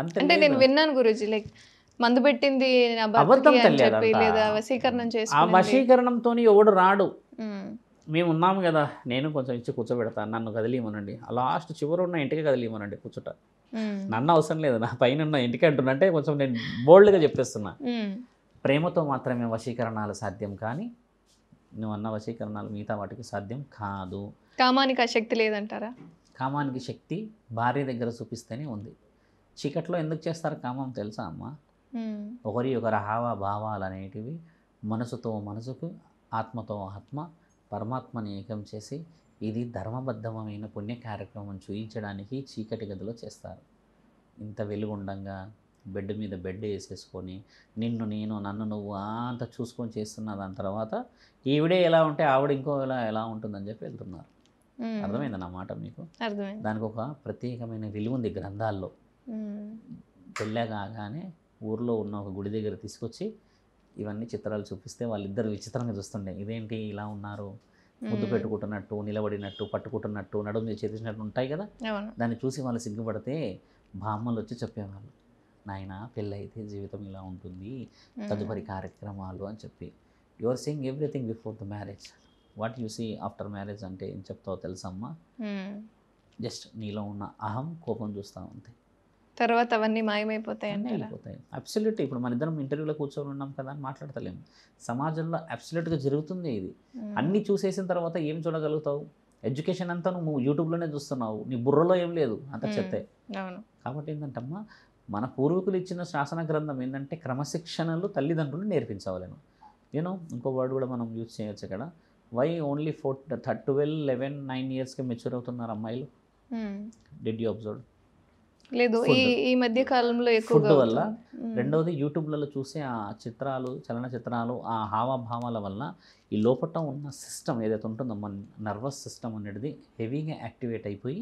అంత అంటే నేను లేదు. విన్నాను గురూజీ, లైక్ మందు పెట్టింది నా అబద్ధం భర్తకి అని తల్లి చెప్పి, అదంతా. లేదా వశీకరణం ఆ చేసుకుని. వశీకరణంతో ఎవడు రాడు. మేము ఉన్నాము కదా, నేను కొంచెం ఇచ్చి కూర్చోబెడతాను, నన్ను కదిలియమనండి, లాస్ట్ చివరి ఉన్న ఇంటికి కదిలియమనండి కూర్చుంటా. నన్ను అవసరం లేదు, నా పైన ఉన్న ఇంటికి అంటున్నంటే కొంచెం నేను బోల్డ్గా చెప్పేస్తున్నా. ప్రేమతో మాత్రమే వశీకరణాలు సాధ్యం, కానీ నువ్వు అన్న వశీకరణాలు మిగతా వాటికి సాధ్యం కాదు. కామానికి ఆ శక్తి లేదంటారా? కామానికి శక్తి భార్య దగ్గర చూపిస్తేనే ఉంది. చీకట్లో ఎందుకు చేస్తారు కామం తెలుసా అమ్మ? ఒకరి హావభావాలు అనేటివి మనసుతో మనసుకు, ఆత్మతో ఆత్మ, పరమాత్మని ఏకం చేసి ఇది ధర్మబద్ధమైన పుణ్య కార్యక్రమం చూయించడానికి చీకటి గదిలో చేస్తారు. ఇంత వెలుగుండంగా బెడ్ మీద బెడ్ వేసేసుకొని నిన్ను నేను నన్ను నువ్వు అంత చూసుకొని చేస్తున్న దాని తర్వాత ఈవిడే ఎలా ఉంటే ఆవిడ ఇంకో ఎలా ఉంటుందని చెప్పి వెళ్తున్నారు. అర్థమైంది నా మాట మీకు? దానికి ఒక ప్రత్యేకమైన విలువ ఉంది గ్రంథాల్లో. పెళ్ళాగానే ఊర్లో ఉన్న ఒక గుడి దగ్గర తీసుకొచ్చి ఇవన్నీ చిత్రాలు చూపిస్తే వాళ్ళిద్దరు విచిత్రంగా చూస్తుండే, ఇదేంటి ఇలా ఉన్నారు, ముద్దు పెట్టుకుంటున్నట్టు, నిలబడినట్టు, పట్టుకుంటున్నట్టు, నడుము చేతినట్టు ఉంటాయి కదా. దాన్ని చూసి వాళ్ళు సిగ్గుపడితే బామ్మలు వచ్చి చెప్పేవాళ్ళు, నాయన పెళ్ళైతే జీవితం ఇలా ఉంటుంది, తదుపరి కార్యక్రమాలు అని చెప్పి. You are seeing everything before the marriage, what you see after marriage అంటే ఏం చెప్తావో తెలుసమ్మా? జస్ట్ నీలో ఉన్న అహం, కోపం చూస్తావు అంతే. తర్వాత అవన్నీ మాయమైపోతాయండి. అయిపోతాయి అబ్సల్యూట్. ఇప్పుడు మన ఇద్దరం ఇంటర్వ్యూలో కూర్చొని ఉన్నాం కదా అని మాట్లాడతలేము. సమాజంలో అబ్సల్యూట్గా జరుగుతుంది ఇది. అన్నీ చూసేసిన తర్వాత ఏం చూడగలుగుతావు? ఎడ్యుకేషన్ అంతా నువ్వు యూట్యూబ్లోనే చూస్తున్నావు, నీ బుర్రలో ఏం లేదు, అంత చెప్తే. కాబట్టి ఏంటంటమ్మా, మన పూర్వీకులు ఇచ్చిన శాసన గ్రంథం ఏంటంటే క్రమశిక్షణలు తల్లిదండ్రులు నేర్పించవాలను. ఇంకో వర్డ్ కూడా మనం యూజ్ చేయొచ్చు ఇక్కడ. వై ఓన్లీ 12, 11, 9 ఇయర్స్కి మెచ్యూర్ అవుతున్నారు అమ్మాయిలు? Did you observe? లేదు, ఈ మధ్య కాలంలో ఎక్కువ ఫుడ్ వల్ల. రెండవది యూట్యూబ్లలో చూసే ఆ చిత్రాలు, చలనచిత్రాలు, ఆ హావభావాల వల్ల ఈ లోపల ఉన్న సిస్టమ్ ఏదైతే ఉంటుందో మన నర్వస్ సిస్టమ్ అనేది హెవీగా యాక్టివేట్ అయిపోయి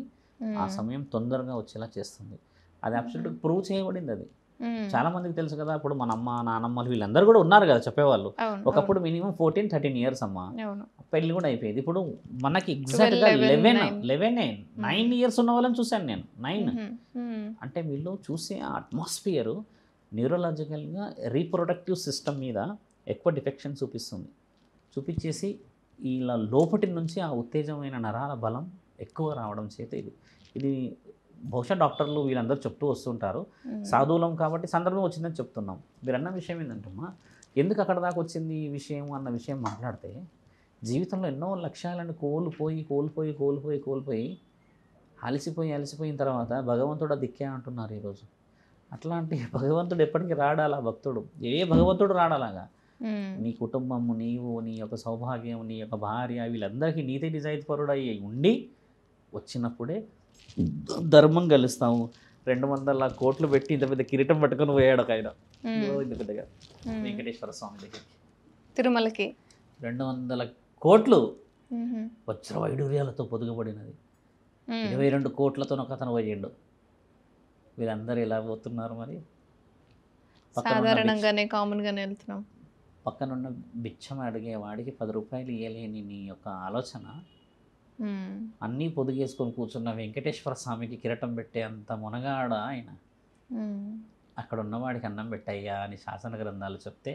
ఆ సమయం తొందరగా వచ్చేలా చేస్తుంది. అది అబ్సల్యూట్గా ప్రూవ్ చేయబడింది. అది చాలా మందికి తెలుసు కదా. ఇప్పుడు మన అమ్మ నానమ్మలు వీళ్ళందరూ కూడా ఉన్నారు కదా చెప్పేవాళ్ళు. ఒకప్పుడు మినిమం 14, 13 ఇయర్స్ అమ్మ, పెళ్ళి కూడా అయిపోయేది. ఇప్పుడు మనకి ఎగ్జాక్ట్గా 9 ఇయర్స్ ఉన్న వాళ్ళని చూశాను నేను. 9 అంటే వీళ్ళు చూసే ఆ అట్మాస్ఫియరు న్యూరలాజికల్గా రీప్రొడక్టివ్ సిస్టమ్ మీద ఎక్కువ డిఫెక్షన్ చూపించేసి ఇలా లోపటి నుంచి ఆ ఉత్తేజమైన నరాల బలం ఎక్కువ రావడం చేత ఇది బహుశా డాక్టర్లు వీళ్ళందరూ చెప్తూ వస్తుంటారు. సాధువులం కాబట్టి సందర్భం వచ్చిందని చెప్తున్నాం. మీరు అన్న విషయం ఏంటంటమ్మా, ఎందుకు అక్కడ దాకా వచ్చింది ఈ విషయం అన్న విషయం మాట్లాడితే, జీవితంలో ఎన్నో లక్ష్యాలను కోల్పోయి అలసిపోయిన తర్వాత భగవంతుడు దిక్కే అంటున్నారు ఈరోజు. అట్లాంటి భగవంతుడు ఎప్పటికీ రాడాలా? భక్తుడు భగవంతుడు రాడాలాగా? నీ కుటుంబము, నీవు, నీ యొక్క సౌభాగ్యం, నీ యొక్క భార్య, వీళ్ళందరికీ నీతి నిజాయితీపరుడై ఉండి వచ్చినప్పుడే ధర్మం కలుస్తాము. 200 కోట్లు పెట్టి ఇంత పెద్ద కిరీటం పట్టుకొని పోయాడు ఒక ఆయన, ఇంత పెద్దగా వెంకటేశ్వర స్వామి దగ్గరికి, తిరుమలకి. 200 కోట్లు వజ్ర వైడూర్యాలతో పొదుగుబడినది. 22 కోట్లతో ఒక అతను పోయిండు. వీళ్ళందరూ ఎలా పోతున్నారు మరి? సాధారణంగానే కామన్గానే వెళ్తున్నాం. పక్కనున్న బిచ్చం అడిగే వాడికి 10 రూపాయలు ఇవ్వలేని నీ యొక్క ఆలోచన, అన్నీ పొదుగేసుకొని కూర్చున్న వెంకటేశ్వర స్వామికి కిరీటం పెట్టే అంత మునగాడ ఆయన. అక్కడ ఉన్నవాడికి అన్నం పెట్టయ్యా అని శాసన గ్రంథాలు చెప్తే,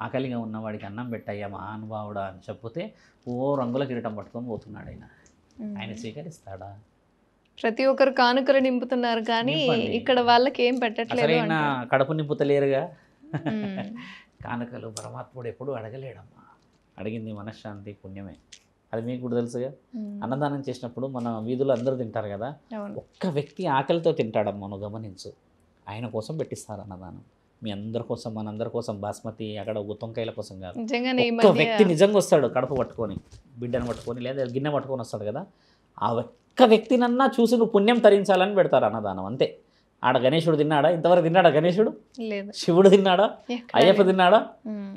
ఆకలిగా ఉన్నవాడికి అన్నం పెట్టయ్యా మహానుభావుడా అని చెప్తే రంగుల కిరీటం పట్టుకొని పోతున్నాడు ఆయన స్వీకరిస్తాడా? ప్రతి ఒక్కరు కానుకలు నింపుతున్నారు కానీ ఇక్కడ వాళ్ళకి ఏం పెట్టట్లేదు. కడుపు నింపుతలేరుగా. కానుకలు పరమాత్ముడు ఎప్పుడు అడగలేడమ్మా, అడిగింది మనశ్శాంతి, పుణ్యమే. అది మీకు కూడా తెలుసుగా. అన్నదానం చేసినప్పుడు మన వీధులు అందరూ తింటారు కదా, ఒక్క వ్యక్తి ఆకలితో తింటాడమ్మా, నువ్వు గమనించు. ఆయన కోసం పెట్టిస్తారు అన్నదానం. మీ అందరి కోసం, మనందరి కోసం, బాస్మతి అక్కడ గుత్తొంకాయల కోసం కాదు. ఒక్క వ్యక్తి నిజంగా వస్తాడు కడుపు పట్టుకొని, బిడ్డను పట్టుకొని లేదా గిన్నె పట్టుకొని వస్తాడు కదా, ఆ ఒక్క వ్యక్తినన్నా చూసి నువ్వు పుణ్యం తరించాలని పెడతారు అన్నదానం, అంతే. ఆడ గణేశుడు తిన్నాడా? ఇంతవరకు తిన్నాడా గణేశుడు? శివుడు తిన్నాడా? అయ్యప్ప తిన్నాడా?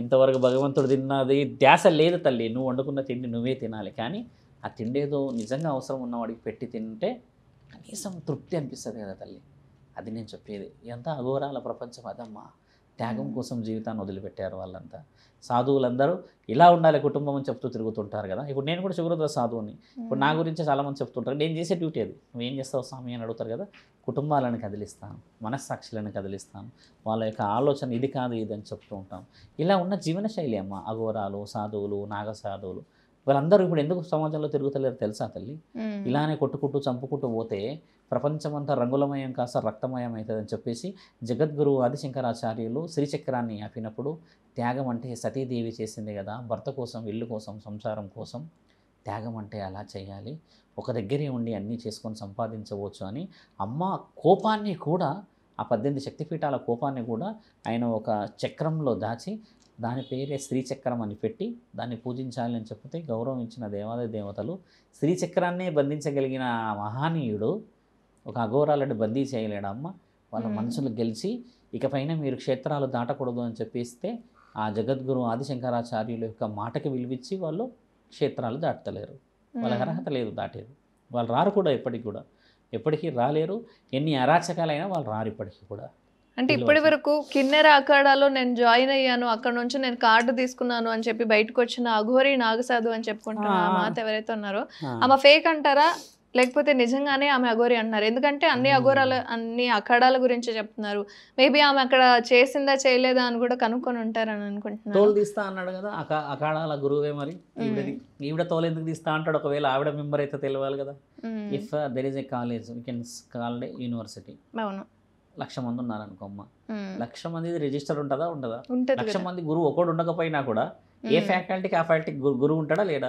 ఇంతవరకు భగవంతుడు తిన్నది ధ్యాస లేదు తల్లి. నువ్వు వండుకున్న తిండి నువ్వే తినాలి, కానీ ఆ తిండి ఏదో నిజంగా అవసరం ఉన్నవాడికి పెట్టి తింటే కనీసం తృప్తి అనిపిస్తుంది కదా తల్లి. అది నేను చెప్పేది. ఎంత అఘోరాల ప్రపంచం అదమ్మా. త్యాగం కోసం జీవితాన్ని వదిలిపెట్టారు వాళ్ళంతా. సాధువులందరూ ఇలా ఉండాలి కుటుంబం అని చెప్తూ తిరుగుతుంటారు కదా. ఇప్పుడు నేను కూడా శివరుద్ర సాధువుని. ఇప్పుడు నా గురించి చాలామంది చెప్తుంటారు, నేను చేసే డ్యూటీ అది, నువ్వేం చేస్తావు స్వామి అని అడుగుతారు కదా. కుటుంబాలను కదిలిస్తాను, మనస్సాక్షులను కదిలిస్తాను, వాళ్ళ యొక్క ఆలోచన ఇది కాదు ఇది అని చెప్తూ ఉంటాం. ఇలా ఉన్న జీవనశైలి అమ్మ అఘోరాలు, సాధువులు, నాగ సాధువులు వీళ్ళందరూ ఇప్పుడు ఎందుకు సమాజంలో తిరుగుతలేరు తెలుసా తల్లి? ఇలానే కొట్టుకుంటూ చంపుకుంటూ పోతే ప్రపంచమంతా రంగులమయం కాస్త రక్తమయం అవుతుందని చెప్పేసి జగద్గురువు ఆదిశంకరాచార్యులు శ్రీచక్రాన్ని ఆపినప్పుడు త్యాగం అంటే సతీదేవి చేసింది కదా, భర్త కోసం, ఇల్లు కోసం, సంసారం కోసం. త్యాగం అంటే అలా చేయాలి, ఒక దగ్గరే ఉండి అన్నీ చేసుకొని సంపాదించవచ్చు అని అమ్మ కోపాన్ని కూడా, ఆ 18 శక్తిపీఠాల కోపాన్ని కూడా ఆయన ఒక చక్రంలో దాచి దాని పేరే శ్రీచక్రం అని పెట్టి దాన్ని పూజించాలి అని చెప్తే గౌరవం ఇచ్చిన దేవాలయ దేవతలు. శ్రీచక్రాన్నే బంధించగలిగిన మహానీయుడు ఒక అఘోరాలను బందీ చేయలేడమ్మ. వాళ్ళ మనసులు గెలిచి ఇకపైన మీరు క్షేత్రాలు దాటకూడదు అని చెప్పిస్తే ఆ జగద్గురు ఆదిశంకరాచార్యుల యొక్క మాటకి విలువిచ్చి వాళ్ళు క్షేత్రాలు దాటలేరు. వాళ్ళకి అర్హత లేదు దాటేది. వాళ్ళు రారు కూడా, ఎప్పటికీ రాలేరు. ఎన్ని అరాచకాలైనా వాళ్ళు రారు ఇప్పటికీ కూడా. అంటే ఇప్పటి వరకు కిన్నెర అఖాడాలో నేను జాయిన్ అయ్యాను, అక్కడ నుంచి నేను కార్డు తీసుకున్నాను అని చెప్పి బయటకు వచ్చిన అఘోరి నాగసాధు అని చెప్పుకుంటున్న ఆ మాత ఎవరైతే ఉన్నారో ఆమె ఫేక్ అంటారా, లేకపోతే నిజంగానే ఆమె అఘోరి అంటున్నారు? ఎందుకంటే అన్ని అఖాడాల గురించి చెప్తున్నారు. మేబీ ఆమె అక్కడ చేసిందా చేయలేదా అని కూడా కనుక్కొని ఉంటారని అనుకుంటున్నాను. తోలు తీస్తా అన్నాడు కదా అఖాడాల గురువే, మరి ఈవిడ తోలు ఎందుకు తీస్తా అంటాడు? ఒకవేళ ఆవిడ మెంబర్ అయితే తెలియాలి కదా. If there is a college we can called a university. అవును, 1,00,000 మంది ఉన్నారనుకో అమ్మ, 1,00,000 మంది రిజిస్టర్ ఉంటుందా? 1,00,000 మంది గురువు ఒకడు ఉండకపోయినా కూడా ఏ ఫ్యాకల్టీకి ఆ ఫ్యాకల్టీకి గురువు ఉంటాడా లేడా?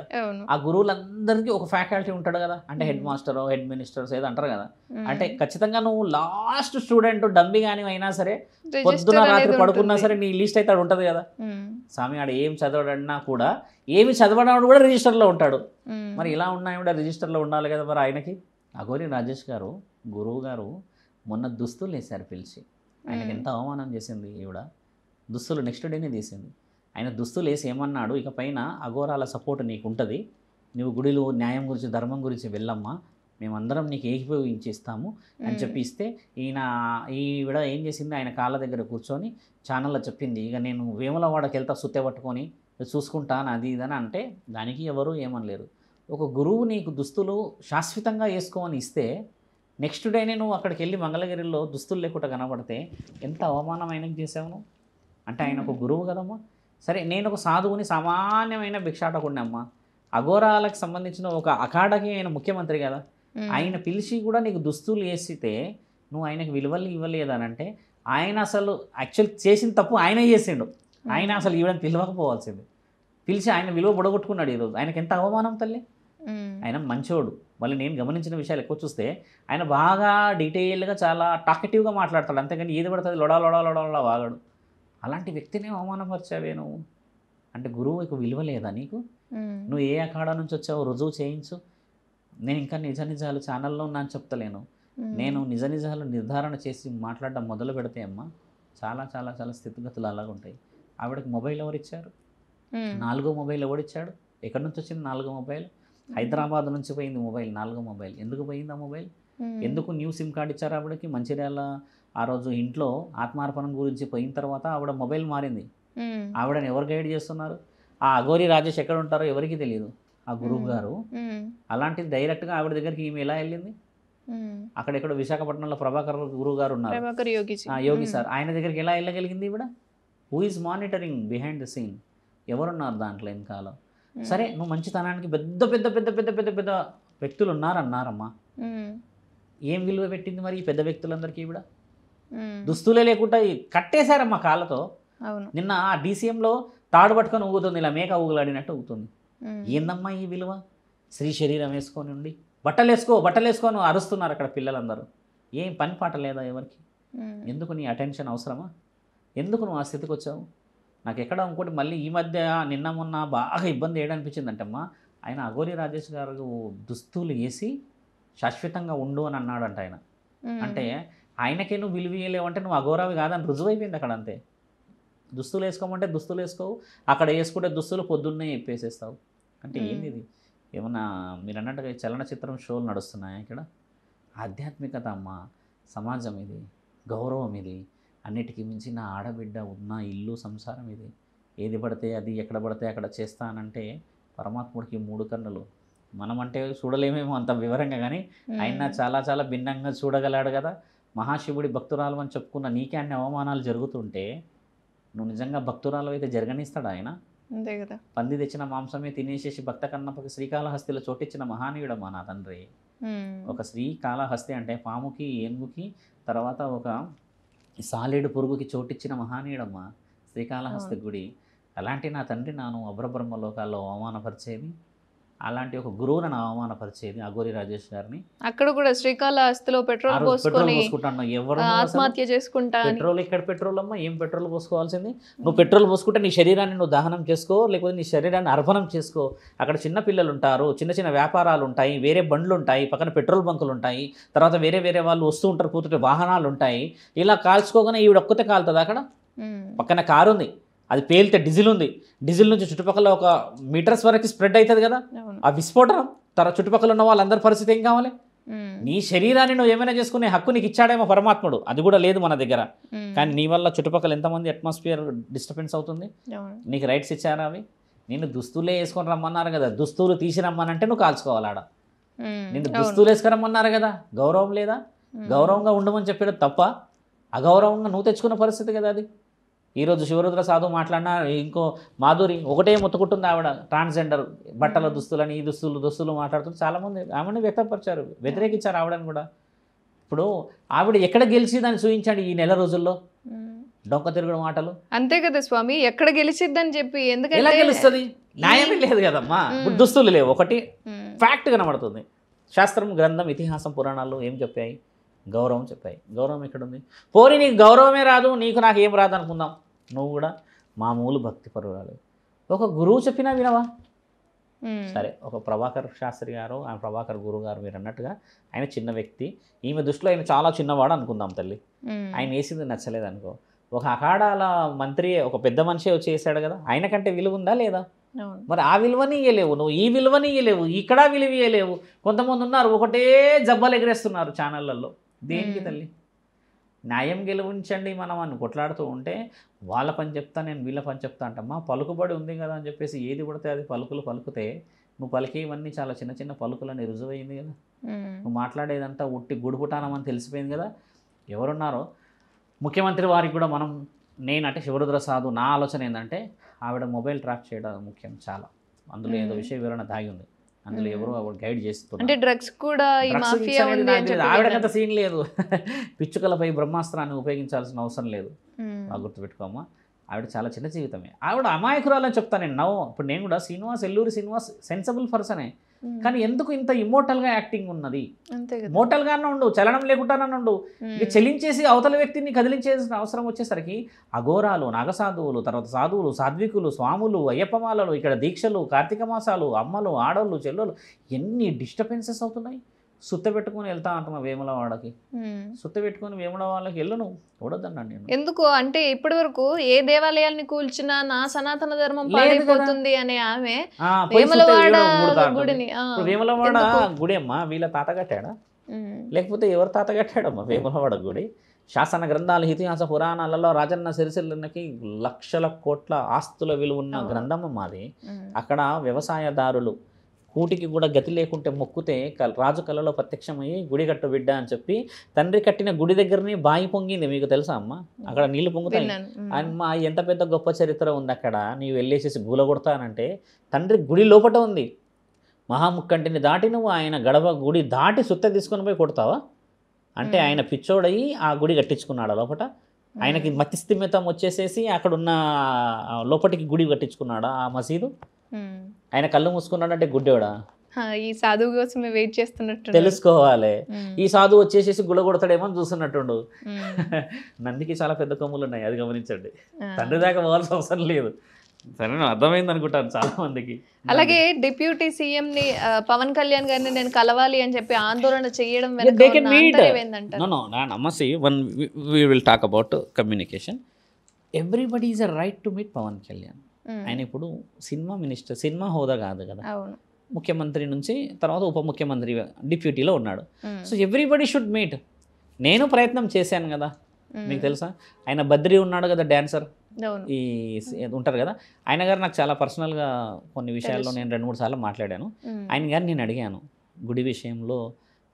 ఆ గురువులందరికీ ఒక ఫ్యాకల్టీ ఉంటాడు కదా. అంటే హెడ్ మాస్టర్, హెడ్ మినిస్టర్స్ ఏదో అంటారు కదా. అంటే ఖచ్చితంగా నువ్వు లాస్ట్ స్టూడెంట్ డమ్మి కానీ అయినా సరే, పొద్దున రాత్రి పడుకున్నా సరే నీ లిస్ట్ అయితే ఉంటుంది కదా. స్వామి ఆడ ఏం చదవడన్నా కూడా, ఏమి చదవడాడు కూడా రిజిస్టర్లో ఉంటాడు. మరి ఇలా ఉన్నాయి కూడా రిజిస్టర్లో ఉండాలి కదా మరి ఆయనకి. అఘోరి రాజేష్ గారు, గురువు గారు మొన్న దుస్తులు వేశారు పిలిచి. ఆయనకి ఎంత అవమానం చేసింది ఈవిడ. దుస్తులు నెక్స్ట్ డేనే తీసింది. ఆయన దుస్తులు వేసి ఏమన్నాడు, ఇక పైన అఘోరాల సపోర్ట్ నీకు ఉంటుంది, నువ్వు గుడిలో న్యాయం గురించి, ధర్మం గురించి వెళ్ళమ్మా, మేమందరం నీకు ఏకీభవించి ఇస్తాము అని చెప్పి ఇస్తే ఈవిడ ఏం చేసింది, ఆయన కాళ్ళ దగ్గర కూర్చొని ఛానల్లో చెప్పింది, ఇక నేను వేములవాడకి వెళ్తా సుత్తె పట్టుకొని చూసుకుంటాను అది ఇదని. అంటే దానికి ఎవరు ఏమనలేరు. ఒక గురువు నీకు దుస్తులు శాశ్వతంగా వేసుకోమని ఇస్తే నెక్స్ట్ డేనే నువ్వు అక్కడికి వెళ్ళి మంగళగిరిలో దుస్తులు లేకుండా కనబడితే ఎంత అవమానం ఆయనకు చేసావు నువ్వు. అంటే ఆయన ఒక గురువు కదమ్మా. సరే, నేను ఒక సాధువుని, సామాన్యమైన భిక్షాటకుడిని అమ్మ. అఘోరాలకు సంబంధించిన ఒక అఖాడకి ఆయన ముఖ్యమంత్రి కదా. ఆయన పిలిచి కూడా నీకు దుస్తులు వేసితే నువ్వు ఆయనకు విలువలు ఇవ్వలేదనంటే ఆయన అసలు యాక్చువల్ చేసిన తప్పు ఆయన చేసిండు. ఆయన అసలు ఈవిడని పిలవకపోవాల్సింది, పిలిచి ఆయన విలువ పొడగొట్టుకున్నాడు ఈరోజు. ఆయనకి ఎంత అవమానం తల్లి. ఆయన మంచోడు. మళ్ళీ నేను గమనించిన విషయాలు ఎక్కువ చూస్తే ఆయన బాగా డీటెయిల్గా చాలా టాకెటివ్గా మాట్లాడతాడు, అంతేగాని ఏది పడుతుంది లొడా లొడా లొడా లొడా వాగాడు. అలాంటి వ్యక్తిని అవమానపరిచావే నువ్వు. అంటే గురువుకు విలువ లేదా నీకు? నువ్వు ఏ అఖాడా నుంచి వచ్చావో రుజువు చేయించు. నేను ఇంకా నిజ నిజాలు ఛానల్లో ఉన్నా అని చెప్తలేను. నేను నిజ నిజాలు నిర్ధారణ చేసి మాట్లాడడం మొదలు పెడితే అమ్మ చాలా చాలా చాలా స్థితిగతులు అలాగ ఉంటాయి. ఆవిడకి మొబైల్ ఎవరిచ్చారు? 4వ మొబైల్ ఎవరిచ్చాడు? ఎక్కడి నుంచి వచ్చింది 4వ మొబైల్? హైదరాబాద్ నుంచి పోయింది మొబైల్, 4వ మొబైల్. ఎందుకు పోయింది ఆ మొబైల్? ఎందుకు న్యూ సిమ్ కార్డు ఇచ్చారు ఆవిడకి? మంచిర్యాల ఆ రోజు ఇంట్లో ఆత్మార్పణం గురించి పోయిన తర్వాత ఆవిడ మొబైల్ మారింది. ఆవిడని ఎవరు గైడ్ చేస్తున్నారు? ఆ అఘోరి రాజేష్ ఎక్కడ ఉంటారో ఎవరికి తెలియదు, ఆ గురువు గారు. అలాంటిది డైరెక్ట్గా ఆవిడ దగ్గరికి ఈమె ఎలా వెళ్ళింది? అక్కడెక్కడ విశాఖపట్నంలో ప్రభాకర్ గురువు గారు ఉన్నారు, యోగి సార్, ఆయన దగ్గరికి ఎలా వెళ్ళగలిగింది ఈవిడ? Who is monitoring behind the scene? ఎవరున్నారు దాంట్లో వెనకాల? సరే, నువ్వు మంచితనానికి పెద్ద పెద్ద పెద్ద పెద్ద పెద్ద పెద్ద వ్యక్తులు ఉన్నారన్నారమ్మా. ఏం విలువ పెట్టింది మరి ఈ పెద్ద వ్యక్తులందరికీ ఈవిడ? దుస్తులే లేకుండా కట్టేశారమ్మా కాళ్ళతో. నిన్న ఆ డీసీఎంలో తాడు పట్టుకొని ఊగుతుంది, ఇలా మేక ఊగులాడినట్టు ఊగుతుంది. ఏందమ్మా ఈ విలువ? స్త్రీ శరీరం వేసుకొని ఉండి బట్టలు వేసుకొని అరుస్తున్నారు అక్కడ పిల్లలందరూ. ఏం పని పాట లేదా ఎవరికి? ఎందుకు నీ అటెన్షన్ అవసరమా? ఎందుకు నువ్వు ఆ స్థితికి వచ్చావు? నాకు ఎక్కడ ఇంకోటి మళ్ళీ ఈ మధ్య నిన్న మొన్న బాగా ఇబ్బంది ఏడనిపించిందంటమ్మా, ఆయన అఘోరి రాజేష్ గారు దుస్తులు వేసి శాశ్వతంగా ఉండు అని అన్నాడంట ఆయన. అంటే ఆయనకే నువ్వు విలువలేవంటే నువ్వు అఘోరావి కాదని రుజువైపోయింది అక్కడ. అంతే. దుస్తులు వేసుకోమంటే దుస్తులు వేసుకోవు, అక్కడ వేసుకుంటే దుస్తులు పొద్దున్నే చెప్పేసేస్తావు. అంటే ఏంది ఇది? ఏమన్నా మీరు అన్నట్టుగా చలనచిత్రం షోలు నడుస్తున్నాయా ఇక్కడ? ఆధ్యాత్మికత అమ్మ, సమాజం ఇది, గౌరవం ఇది, అన్నిటికీ మించి నా ఆడబిడ్డ ఉన్న ఇల్లు సంసారం ఇది, ఏది పడితే అది ఎక్కడ పడితే అక్కడ చేస్తానంటే పరమాత్ముడికి 3 కన్నులు. మనం అంటే చూడలేమేమో అంత వివరంగా, కానీ ఆయన చాలా చాలా భిన్నంగా చూడగలాడు కదా. మహాశివుడి భక్తురాలు అని చెప్పుకున్న నీకే అన్ని అవమానాలు జరుగుతుంటే నువ్వు నిజంగా భక్తురాలు అయితే జరగనిస్తాడు ఆయన? అంతే కదా. పంది తెచ్చిన మాంసమే తినేసేసి భక్త కన్నప్పకి శ్రీకాళహస్తిలో చోటిచ్చిన మహానీయుడమ్మా నా తండ్రి. ఒక శ్రీకాళహస్తి అంటే పాముకి ఏనుగుకి తర్వాత ఒక సాలేడు పురుగుకి చోటిచ్చిన మహానీయుడమ్మా శ్రీకాళహస్తి గుడి. అలాంటి నా తండ్రి నాను అబ్రబ్రహ్మ లోకాల్లో అవమానపరిచేది, అలాంటి ఒక గురువును నా అవమానపరిచేది అఘోరి రాజేష్ గారిని. అక్కడ కూడా శ్రీకాళహస్తిలో పెట్రోల్ పోసుకొని ఎవరు ఆత్మహత్య చేసుకుంటా. పెట్రోల్ ఇక్కడ పెట్రోల్ అమ్మా, ఏం పెట్రోల్ పోసుకోవాల్సింది? నువ్వు పెట్రోల్ పోసుకుంటే నీ శరీరాన్ని నువ్వు దహనం చేసుకో, లేకపోతే నీ శరీరాన్ని అర్పణం చేసుకో. అక్కడ చిన్న పిల్లలు ఉంటారు, చిన్న చిన్న వ్యాపారాలు ఉంటాయి, వేరే బండ్లు ఉంటాయి, పక్కన పెట్రోల్ బంకులు ఉంటాయి, తర్వాత వేరే వేరే వాళ్ళు వస్తూ ఉంటారు, పోతుంటే వాహనాలు ఉంటాయి. ఇలా కాల్చుకోగానే ఈవిడ ఒక్కతే కాలుతుంది. అక్కడ పక్కన కారు ఉంది, అది పేలితే డీజిల్ ఉంది, డీజిల్ నుంచి చుట్టుపక్కల ఒక మీటర్స్ వరకు స్ప్రెడ్ అవుతుంది కదా ఆ విస్ఫోటనం. తర్వాత చుట్టుపక్కల ఉన్న వాళ్ళందరి పరిస్థితి ఏం కావాలి? నీ శరీరాన్ని నువ్వు ఏమైనా చేసుకునే హక్కు నీకు ఇచ్చాడేమో పరమాత్ముడు, అది కూడా లేదు మన దగ్గర. కానీ నీ వల్ల చుట్టుపక్కల ఎంతమంది అట్మాస్ఫియర్ డిస్టర్బెన్స్ అవుతుంది. నీకు రైట్స్ ఇచ్చారా అవి? నిన్ను దుస్తులే వేసుకొని రమ్మన్నారు కదా, దుస్తులు తీసి రమ్మనంటే నువ్వు కాల్చుకోవాలి ఆడ. నిన్ను దుస్తులు వేసుకురమ్మన్నారు కదా, గౌరవం లేదా? గౌరవంగా ఉండమని చెప్పేది తప్ప అగౌరవంగా నువ్వు తెచ్చుకున్న పరిస్థితి కదా అది. ఈరోజు శివరుద్ర సాధు మాట్లాడినా ఇంకో మాధురి ఒకటే మొత్తుకుంటుంది ఆవిడ, ట్రాన్స్జెండర్ బట్టల దుస్తులని ఈ దుస్తులు మాట్లాడుతూ చాలామంది ఆవిడని వ్యక్తపరిచారు, వ్యతిరేకించారు ఆవిడని కూడా. ఇప్పుడు ఆవిడ ఎక్కడ గెలిచి దాన్ని చూపించాడు ఈ నెల రోజుల్లో డొంక తిరుగుడు మాటలు. అంతే కదా స్వామి, ఎక్కడ గెలిచిద్దని చెప్పి. ఎందుకంటే ఎలా గెలుస్తుంది? న్యాయమే లేదు కదమ్మా. ఇప్పుడు దుస్తులు లేవు, ఒకటి ఫ్యాక్ట్ కనబడుతుంది. శాస్త్రం, గ్రంథం, ఇతిహాసం, పురాణాల్లో ఏం చెప్పాయి? గౌరవం చెప్పాయి. గౌరవం ఎక్కడుంది? పోనీ నీకు గౌరవమే రాదు, నీకు నాకు ఏం రాదు అనుకుందాం, నువ్వు కూడా మామూలు భక్తి పరురాలు, ఒక గురువు చెప్పినా వినవా? సరే, ఒక ప్రభాకర్ శాస్త్రి గారు, ఆ ప్రభాకర్ గురువు గారు మీరు అన్నట్టుగా ఆయన చిన్న వ్యక్తి, ఈమె దృష్టిలో ఆయన చాలా చిన్నవాడు అనుకుందాం తల్లి. ఆయన వేసింది నచ్చలేదు అనుకో, ఒక అఖాడాల మంత్రి ఒక పెద్ద మనిషి వచ్చి వేసాడు కదా, ఆయనకంటే విలువ ఉందా లేదా? మరి ఆ విలువని ఇయ్యలేవు నువ్వు, ఈ విలువని ఇయ్యలేవు, ఇక్కడ విలువ ఇయ్యలేవు. కొంతమంది ఉన్నారు ఒకటే జబ్బలు ఎగరేస్తున్నారు ఛానళ్ళల్లో. దేనికి తల్లి? న్యాయం గెలువించండి మనం అని కొట్లాడుతూ ఉంటే వాళ్ళ పని చెప్తా నేను వీళ్ళ పని చెప్తా అంటమ్మా. పలుకుబడి ఉంది కదా అని చెప్పేసి ఏది పడితే అది పలుకుతే నువ్వు పలికేవన్నీ చాలా చిన్న చిన్న పలుకులని రుజువైంది కదా. నువ్వు మాట్లాడేదంతా ఉట్టి గుడుపుటానం అని తెలిసిపోయింది కదా. ఎవరున్నారో ముఖ్యమంత్రి వారికి కూడా మనం, నేనంటే శివరుద్ర సాధు నా ఆలోచన ఏంటంటే ఆవిడ మొబైల్ ట్రాక్ చేయడం ముఖ్యం చాలా. అందులో ఏదో విషయ వివరణ దాగి ఉంది, అందులో ఎవరో గైడ్ చేస్తున్నారు. అంటే డ్రగ్స్ కూడా ఈ మాఫియా ఉంది అని చెప్పి ఆవిడకంత సీన్ లేదు. పిచ్చుకలపై బ్రహ్మాస్త్రాన్ని ఉపయోగించాల్సిన అవసరం లేదు, బాగా గుర్తుపెట్టుకోమ్మా. ఆవిడ చాలా చిన్న జీవితమే, ఆవిడ అమాయకురాలని చెప్తాను నేను. ఇప్పుడు నేను కూడా ఎల్లూరి శ్రీనివాస్ సెన్సిబుల్ పర్సనే, కానీ ఎందుకు ఇంత ఇమోటల్గా యాక్టింగ్ ఉన్నది? మోటల్గానే ఉండు, చలనం లేకుండానే ఉండు. ఇక చెలించేసి అవతల వ్యక్తిని కదిలించేసిన అవసరం వచ్చేసరికి అఘోరాలు, నాగసాధువులు, తర్వాత సాధువులు, సాధ్వికులు, స్వాములు, అయ్యప్పమాలలు, ఇక్కడ దీక్షలు, కార్తీక మాసాలు, అమ్మలు, ఆడోళ్ళు, చెల్లెలు, ఎన్ని డిస్టర్బెన్సెస్ అవుతున్నాయి. సుత్త పెట్టుకుని వెళ్తా అంటున్నా వేములవాడకి, సుత్త పెట్టుకుని వేములవాడకి వెళ్ళను చూడొద్దన్నాను నేను. ఎందుకు అంటే ఇప్పటి వరకు ఏ దేవాలయాల్ని కూల్చినా నా సనాతన ధర్మం పాడైపోతుంది అనే ఆమె వేములవాడ గుడిని, వేములవాడ గుడి అమ్మా వీళ్ళ తాత కట్టాడా లేకపోతే ఎవరు తాత కట్టాడమ్మా వేములవాడ గుడి? శాసన గ్రంథాలు, ఇతిహాస పురాణాలలో రాజన్న సిరిసిల్లకి లక్షల కోట్ల ఆస్తుల విలువ ఉన్న గ్రంథం మాది. అక్కడ వ్యవసాయదారులు కూటికి కూడా గతి లేకుంటే మొక్కుతే రాజు కళలో ప్రత్యక్షమయ్యి గుడి కట్టు బిడ్డ అని చెప్పి తండ్రి కట్టిన గుడి దగ్గరని బాయి పొంగింది. మీకు తెలుసా అమ్మ? అక్కడ నీళ్లు పొంగుతాయి. అమ్మ ఎంత పెద్ద గొప్ప చరిత్ర ఉంది అక్కడ. నీవు వెళ్ళేసేసి గూల కొడతానంటే తండ్రి గుడి లోపట ఉంది. మహాముక్కంటిని దాటి నువ్వు ఆయన గడప గుడి దాటి సుత్త తీసుకొని పోయి కొడతావా? అంటే ఆయన పిచ్చోడయి ఆ గుడి కట్టించుకున్నాడు లోపట. ఆయనకి మతిస్థిమితం వచ్చేసేసి అక్కడున్న లోపటికి గుడి కట్టించుకున్నాడా ఆ మసీదు? ఆయన కళ్ళు మూసుకున్నాడంటే గుడ్డేవాడా? ఈ సాధువు కోసమే వెయిట్ చేస్తున్నట్టు తెలుసుకోవాలి. ఈ సాధువు వచ్చేసేసి గుళ్ళ కొడతాడేమో చూస్తున్నట్టుండు. నందికి చాలా పెద్ద కొమ్ములు ఉన్నాయి, అది గమనించండి. తండ్రి దాకా పోవాల్సిన అవసరం లేదు. సరే, అర్థమైంది అనుకుంటాను చాలా మందికి. అలాగే డిప్యూటీ సీఎం ని పవన్ కళ్యాణ్ గారిని నేను కలవాలి అని చెప్పి ఆందోళన చేయడం talk about communication. Everybody is a right to meet Pawan Kalyan. ఆయన ఇప్పుడు సినిమా మినిస్టర్, సినిమా హోదా కాదు కదా, ముఖ్యమంత్రి నుంచి తర్వాత ఉప ముఖ్యమంత్రి డిప్యూటీలో ఉన్నాడు. So everybody should meet. నేను ప్రయత్నం చేశాను కదా, మీకు తెలుసా? ఆయన బద్రి ఉన్నాడు కదా డ్యాన్సర్, అవును. ఈ ఉంటారు కదా ఆయన గారు, నాకు చాలా పర్సనల్గా కొన్ని విషయాల్లో నేను 2-3 సార్లు మాట్లాడాను. ఆయన గారు నేను అడిగాను, గుడి విషయంలో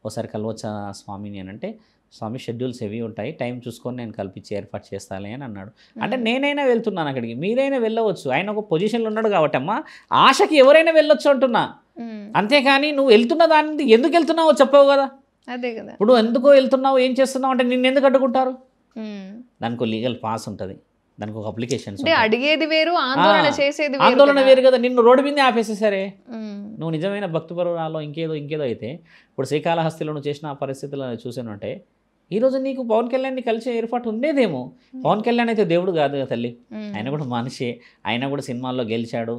ఒకసారి కలవచ్చా స్వామిని అని అంటే, స్వామి షెడ్యూల్స్ హెవీ ఉంటాయి, టైం చూసుకొని నేను కల్పించి ఏర్పాటు చేస్తాను అని అన్నాడు. అంటే నేనైనా వెళ్తున్నాను అక్కడికి, మీరైనా వెళ్ళవచ్చు. ఆయన ఒక పొజిషన్లో ఉన్నాడు కాబట్టి అమ్మా, ఆశకి ఎవరైనా వెళ్ళొచ్చు అంటున్నా. అంతేకాని నువ్వు వెళ్తున్న దాన్ని ఎందుకు వెళ్తున్నావో చెప్పవు కదా. అదే కదా. ఇప్పుడు ఎందుకో వెళ్తున్నావు, ఏం చేస్తున్నావు అంటే నిన్ను ఎందుకు అడ్డుకుంటారు? దానికి లీగల్ పాస్ ఉంటుంది, దానికి ఒక అప్లికేషన్స్. అంటే అడిగేది వేరు, ఆందోళన చేసేది వేరు. ఆందోళన వేరు కదా. నిన్ను రోడ్డు మీదే ఆపేసేసరే. నువ్వు నిజమైన భక్తిపరురాలో ఇంకేదో అయితే, ఇప్పుడు శ్రీకాళహస్తిలో నువ్వు చేసిన ఆ పరిస్థితులను చూసానంటే, ఈరోజు నీకు పవన్ కళ్యాణ్ని కలిసే ఏర్పాటు ఉండేదేమో. పవన్ కళ్యాణ్ అయితే దేవుడు కాదు కదా తల్లి, ఆయన కూడా మనిషి. ఆయన కూడా సినిమాల్లో గెలిచాడు,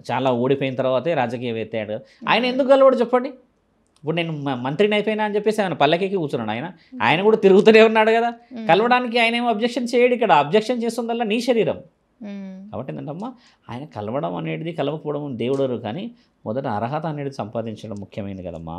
చాలా ఓడిపోయిన తర్వాతే రాజకీయం ఎత్తాడు. ఆయన ఎందుకు గెలవడు చెప్పండి? ఇప్పుడు నేను మంత్రిని అయిపోయినా అని చెప్పేసి ఆయన పల్లెకి కూర్చున్నాడు. ఆయన కూడా తిరుగుతూనే ఉన్నాడు కదా. కలవడానికి ఆయన ఏమో అబ్జెక్షన్ చేయడు. ఇక్కడ అబ్జెక్షన్ చేస్తుందల్లా నీ శరీరం. కాబట్టి ఏంటంటమ్మా, ఆయన కలవడం అనేది, కలవకపోవడం దేవుడు, కానీ మొదట అర్హత అనేది సంపాదించడం ముఖ్యమైనది కదమ్మా.